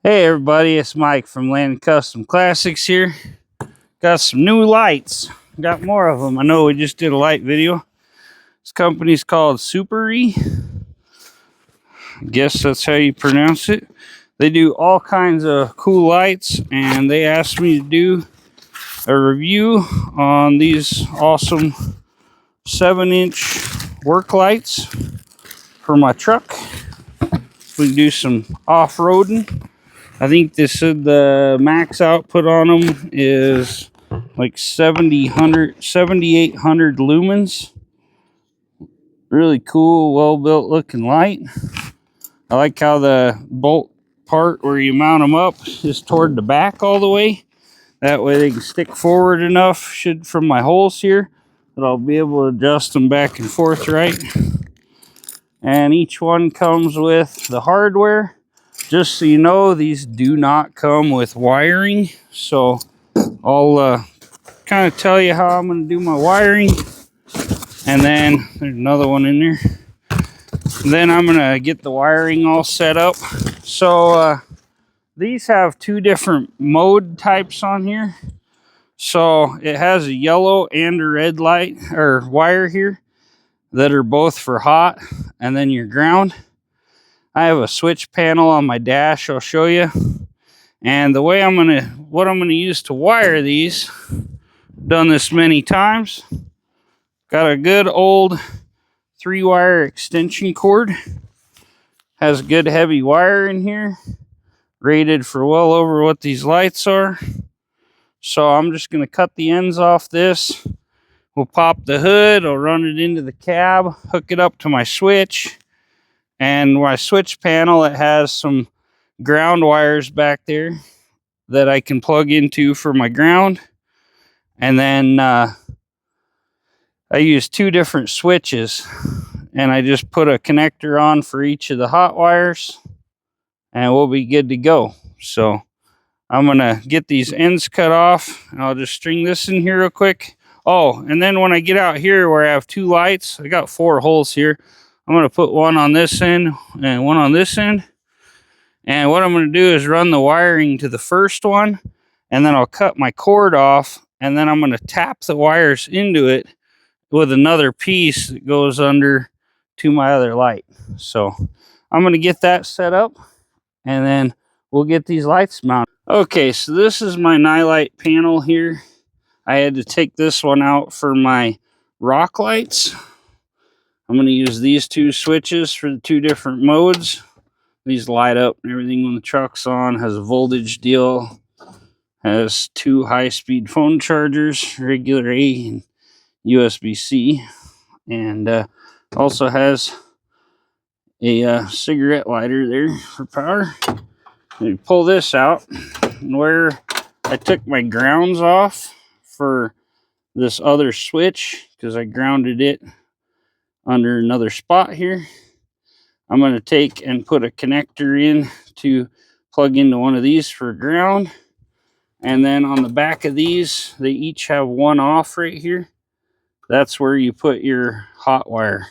Hey everybody, it's Mike from Land Custom Classics here. Got some new lights. Got more of them. I know we just did a light video. This company's called Suparee. I guess that's how you pronounce it. They do all kinds of cool lights, and they asked me to do a review on these awesome 7-inch work lights for my truck. We can do some off-roading. I think they said the max output on them is like 7,800 lumens. Really cool, well-built looking light. I like how the bolt part where you mount them up is toward the back all the way. That way they can stick forward enough from my holes here that I'll be able to adjust them back and forth right. And each one comes with the hardware. Just so you know, these do not come with wiring. So I'll kind of tell you how I'm going to do my wiring. And then there's another one in there. And then I'm going to get the wiring all set up. So these have two different mode types on here. So it has a yellow and a red light or wire here that are both for hot and then your ground. I have a switch panel on my dash I'll show you. And the way what I'm gonna use to wire these, done this many times. Got a good old 3-wire extension cord. Has good heavy wire in here. Rated for well over what these lights are. So I'm just gonna cut the ends off this. We'll pop the hood, I'll run it into the cab, hook it up to my switch. And my switch panel, it has some ground wires back there that I can plug into for my ground. And then I use 2 different switches, and I just put a connector on for each of the hot wires, and we'll be good to go. So I'm gonna get these ends cut off, and I'll just string this in here real quick. Oh, and then when I get out here where I have 2 lights, I got 4 holes here. I'm going to put one on this end and one on this end. And what I'm going to do is run the wiring to the first one, and then I'll cut my cord off, and then I'm going to tap the wires into it with another piece that goes under to my other light. So I'm going to get that set up, and then we'll get these lights mounted. Okay, so this is my nightlight panel here. I had to take this one out for my rock lights. I'm going to use these 2 switches for the 2 different modes. These light up and everything when the truck's on. Has a voltage deal. Has 2 high-speed phone chargers, regular A and USB-C. And also has a cigarette lighter there for power. You pull this out, and where I took my grounds off for this other switch, because I grounded it under another spot here, I'm going to take and put a connector in to plug into one of these for ground. And then on the back of these, they each have one off right here. That's where you put your hot wire.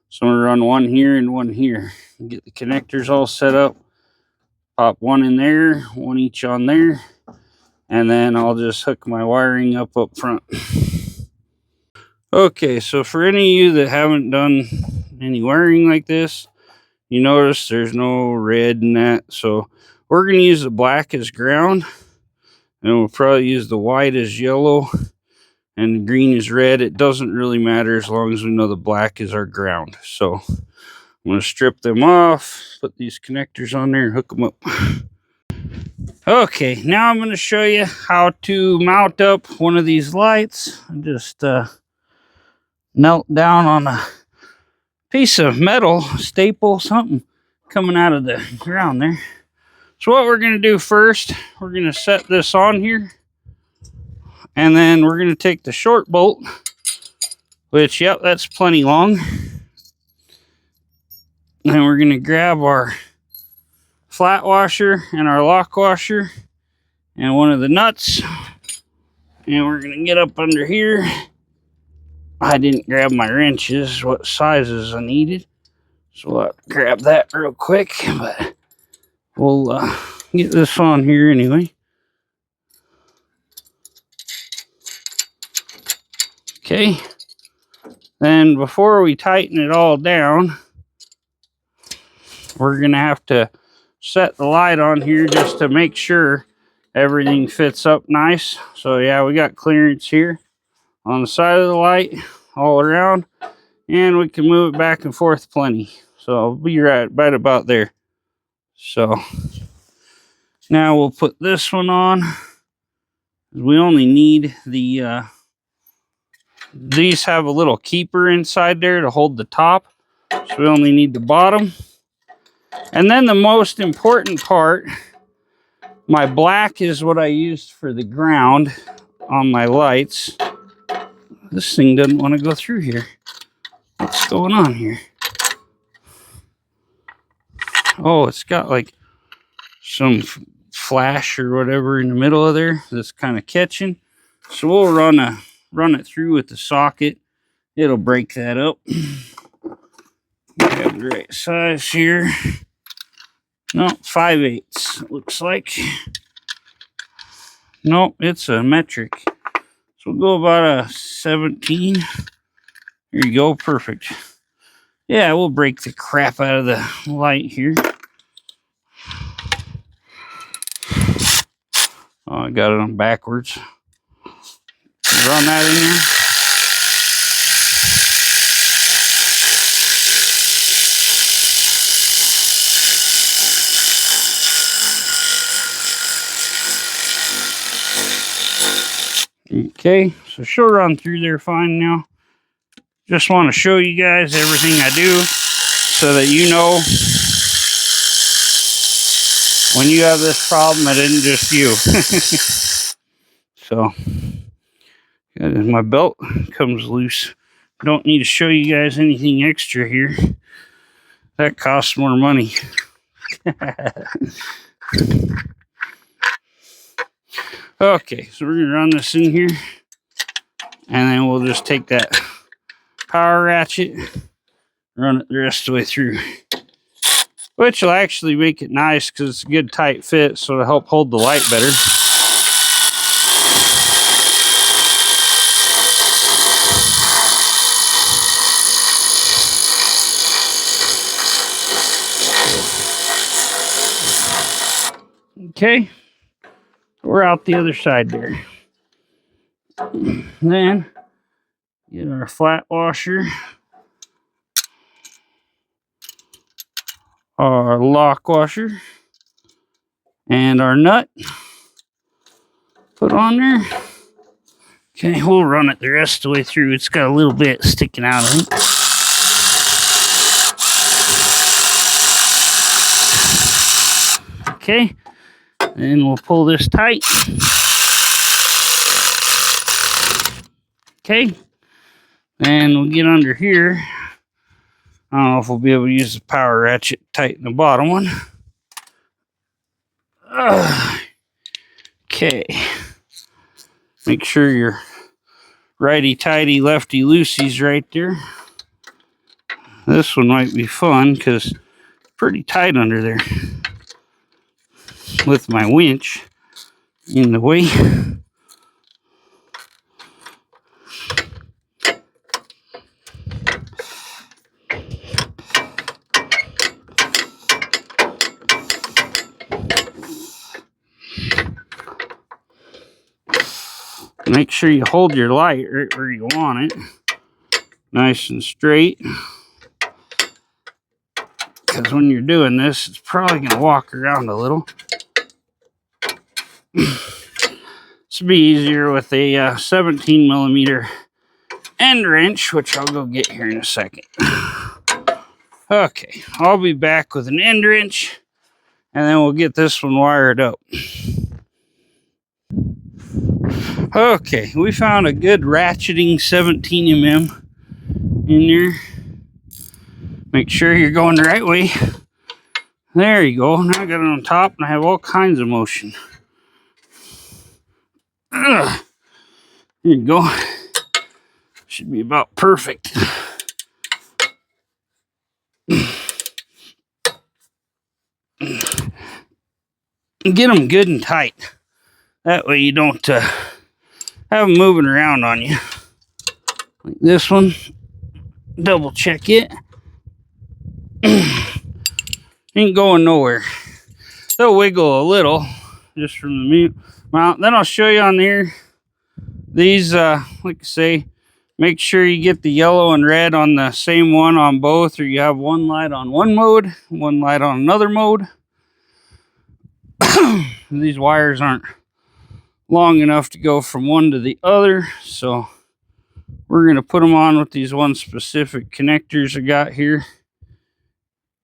So I'm going to run one here and one here. Get the connectors all set up. Pop one in there, one each on there. And then I'll just hook my wiring up front. Okay, so for any of you that haven't done any wiring like this, you notice there's no red in that. So we're going to use the black as ground, and we'll probably use the white as yellow, and the green is red. It doesn't really matter as long as we know the black is our ground. So I'm going to strip them off, put these connectors on there, and hook them up. Okay, now I'm going to show you how to mount up one of these lights. I just knelt down on a piece of metal, staple, something coming out of the ground there. So what we're going to do first, we're going to set this on here. And then we're going to take the short bolt, which, yep, that's plenty long. And we're going to grab our flat washer and our lock washer and one of the nuts. And we're going to get up under here. I didn't grab my wrenches, what sizes I needed. So I'll grab that real quick. But we'll get this on here anyway. Okay. Then before we tighten it all down, we're going to have to set the light on here just to make sure everything fits up nice. So yeah, we got clearance here on the side of the light all around, and we can move it back and forth plenty. So I'll be right about there. So now we'll put this one on. We only need the these have a little keeper inside there to hold the top, so we only need the bottom. And then the most important part, my black is what I used for the ground on my lights. This thing doesn't want to go through here. What's going on here? Oh, it's got like some flash or whatever in the middle of there that's kind of catching. So we'll run it through with the socket. It'll break that up. We have the right size here. No, 5/8 looks like. Nope, it's a metric. So we'll go about a 17. There you go, perfect. Yeah, we'll break the crap out of the light here. Oh, I got it on backwards. Run that in there. Okay, so she'll run through there fine now. Just want to show you guys everything I do so that you know when you have this problem, it isn't just you. So, my belt comes loose. Don't need to show you guys anything extra here. That costs more money. Okay, so we're going to run this in here. And then we'll just take that power ratchet, run it the rest of the way through. Which will actually make it nice because it's a good tight fit, so it'll help hold the light better. Okay, we're out the other side there. Then get our flat washer, our lock washer, and our nut. Put on there. Okay, we'll run it the rest of the way through. It's got a little bit sticking out of it. Okay, and we'll pull this tight. Okay, and we'll get under here. I don't know if we'll be able to use the power ratchet to tighten the bottom one. Okay, make sure your righty-tighty, lefty-loosey's right there. This one might be fun because it's pretty tight under there with my winch in the way. Make sure you hold your light right where you want it, nice and straight, because when you're doing this, it's probably going to walk around a little. This will be easier with a 17 millimeter end wrench, which I'll go get here in a second. Okay, I'll be back with an end wrench, and then we'll get this one wired up. Okay, we found a good ratcheting 17 mm in there. Make sure you're going the right way. There you go. Now I got it on top and I have all kinds of motion. There you go. Should be about perfect. get them good and tight. That way you don't have them moving around on you. Like this one, double check it. Ain't going nowhere. They'll wiggle a little just from the mount. Then I'll show you on here. These, like I say, make sure you get the yellow and red on the same one on both, or you have one light on one mode, one light on another mode. These wires aren't long enough to go from one to the other, so we're going to put them on with these one specific connectors I got here.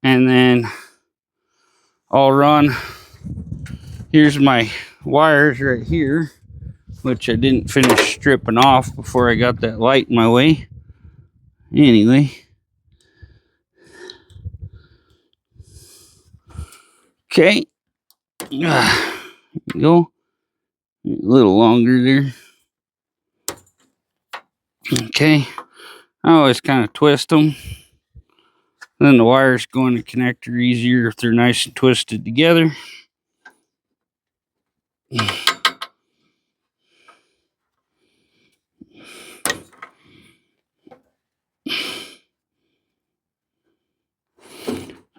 And then I'll run, here's my wires right here, which I didn't finish stripping off before I got that light in my way. Anyway. Okay. There you go. A little longer there. Okay. I always kind of twist them. Then the wires go in the connector easier if they're nice and twisted together.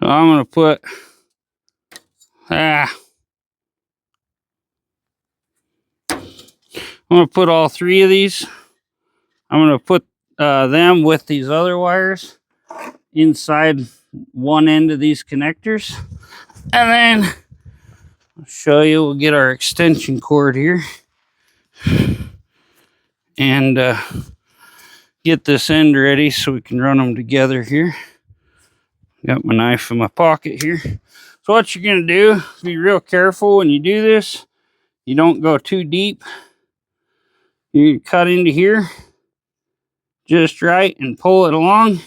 So I'm going to put I'm going to put all three of these. I'm going to put them with these other wires inside one end of these connectors. And then I'll show you, we'll get our extension cord here. And get this end ready so we can run them together here. Got my knife in my pocket here. So what you're going to do, be real careful when you do this. You don't go too deep. You cut into here just right and pull it along.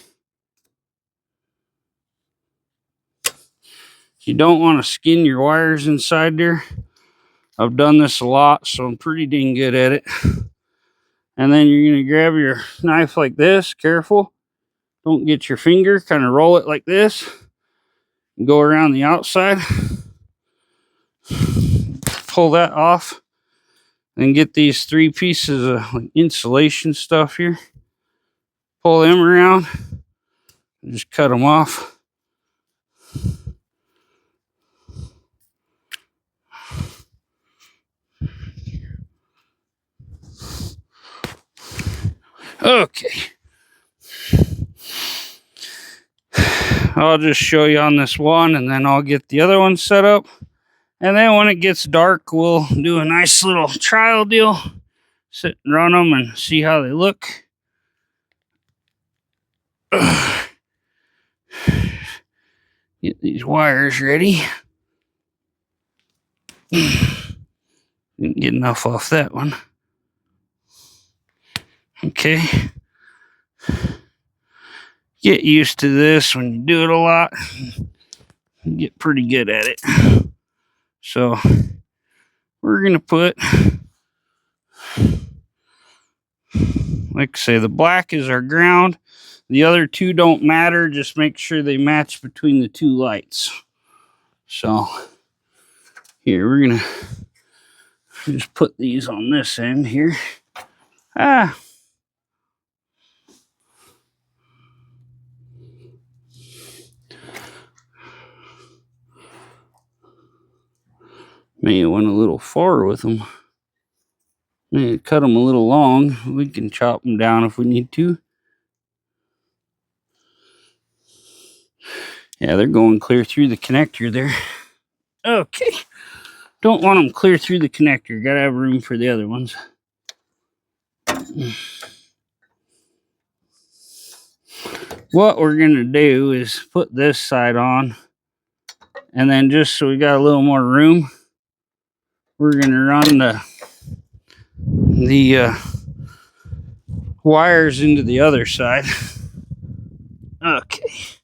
You don't want to skin your wires inside there. I've done this a lot, so I'm pretty dang good at it. And then you're going to grab your knife like this, careful. Don't get your finger, kind of roll it like this. And go around the outside. Pull that off. And get these three pieces of insulation stuff here. Pull them around. And just cut them off. Okay. I'll just show you on this one, and then I'll get the other one set up. And then when it gets dark, we'll do a nice little trial deal. Sit and run them and see how they look. Get these wires ready. Didn't get enough off that one. Okay. Get used to this when you do it a lot. You get pretty good at it. So we're going to put, like I say, the black is our ground. The other two don't matter. Just make sure they match between the two lights. So here, we're going to just put these on this end here. May have went a little far with them. May cut them a little long. We can chop them down if we need to. Yeah, they're going clear through the connector there. Okay. Don't want them clear through the connector. Gotta have room for the other ones. What we're gonna do is put this side on, and then just so we got a little more room, we're gonna run the wires into the other side. Okay.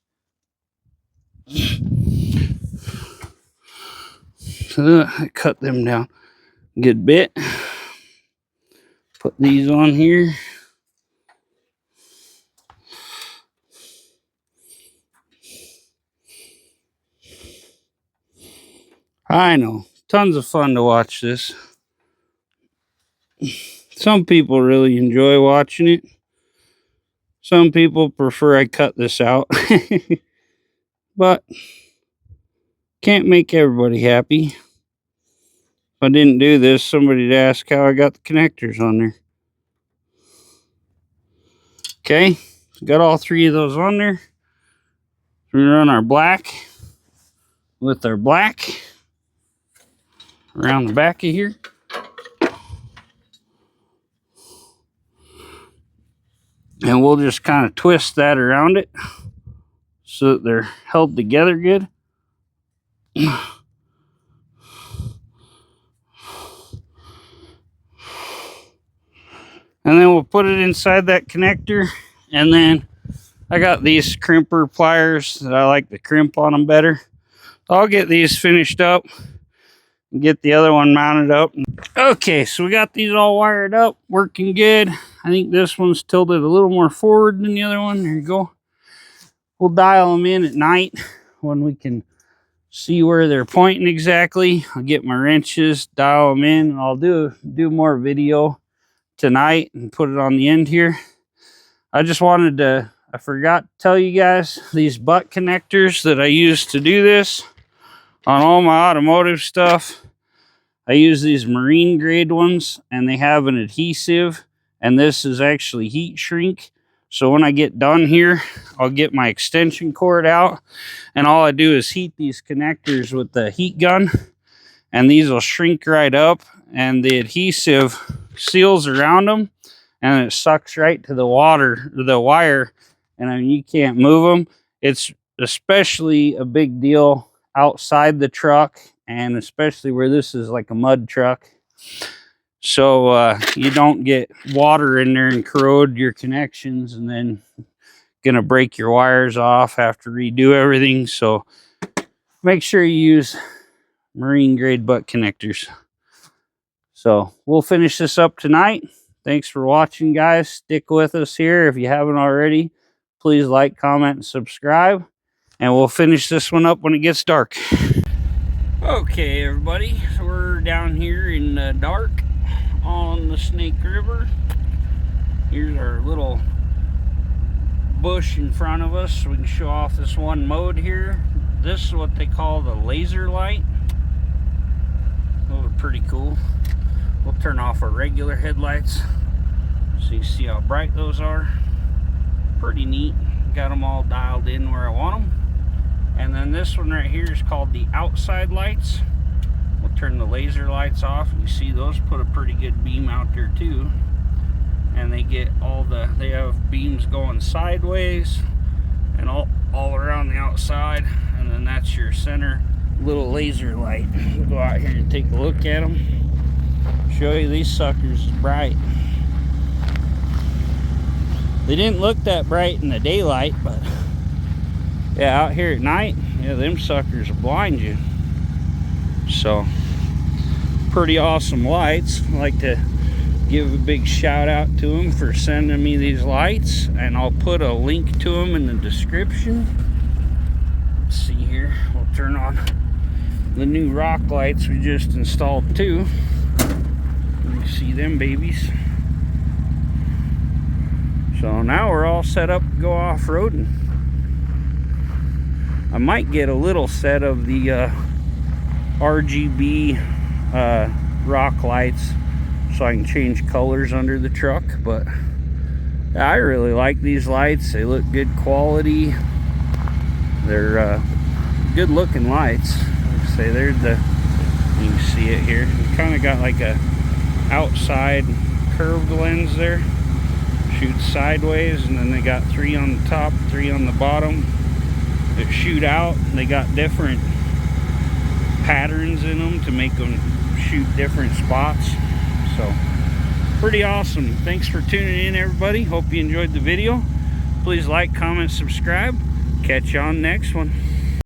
So I cut them down a good bit. Put these on here. I know, Tons of fun to watch this. Some people really enjoy watching it. Some people prefer I cut this out. But can't make everybody happy. If I didn't do this, somebody'd ask how I got the connectors on there. Okay, got all three of those on there. We run our black with our black around the back of here. And we'll just kind of twist that around it so that they're held together good. And then we'll put it inside that connector. And then I got these crimper pliers that I like to crimp on them better. I'll get these finished up and get the other one mounted up. Okay, so we got these all wired up, working good. I think this one's tilted a little more forward than the other one. There you go. We'll dial them in at night when we can see where they're pointing exactly. I'll get my wrenches, dial them in, and I'll do more video tonight and put it on the end here. I forgot to tell you guys, these butt connectors that I use to do this on all my automotive stuff, I use these marine grade ones, and they have an adhesive, and this is actually heat shrink. So when I get done here, I'll get my extension cord out, and all I do is heat these connectors with the heat gun, and these will shrink right up, and the adhesive seals around them, and it sucks right to the wire, and I mean, you can't move them. It's especially a big deal outside the truck, and especially where this is like a mud truck. So you don't get water in there and corrode your connections, and then gonna break your wires off, have to redo everything. So make sure you use marine grade butt connectors. So we'll finish this up tonight. Thanks for watching, guys. Stick with us here. If you haven't already, please like, comment, and subscribe. And we'll finish this one up when it gets dark. Okay, everybody. So we're down here in the dark on the Snake River. Here's our little bush in front of us so we can show off this one mode here. This is what they call the laser light. Those are pretty cool. We'll turn off our regular headlights so you see how bright those are. Pretty neat. Got them all dialed in where I want them. And then this one right here is called the outside lights. We'll turn the laser lights off. You see those put a pretty good beam out there too. And they get they have beams going sideways and all around the outside. And then that's your center little laser light. We'll go out here and take a look at them. Show you these suckers is bright. They didn't look that bright in the daylight, but yeah, out here at night, yeah, them suckers will blind you. So, pretty awesome lights. I'd like to give a big shout out to them for sending me these lights, and I'll put a link to them in the description. Let's see here. We'll turn on the new rock lights we just installed too. You can see them babies. So now we're all set up to go off-roading. I might get a little set of the RGB rock lights so I can change colors under the truck, but I really like these lights. They look good quality. They're good looking lights. Like I say, you can see it here. It kind of got like a outside curved lens there. Shoots sideways, and then they got 3 on the top, 3 on the bottom that shoot out. They got different patterns in them to make them shoot different spots. So pretty awesome. Thanks for tuning in, everybody. Hope you enjoyed the video. Please like, comment, subscribe. Catch you on the next one.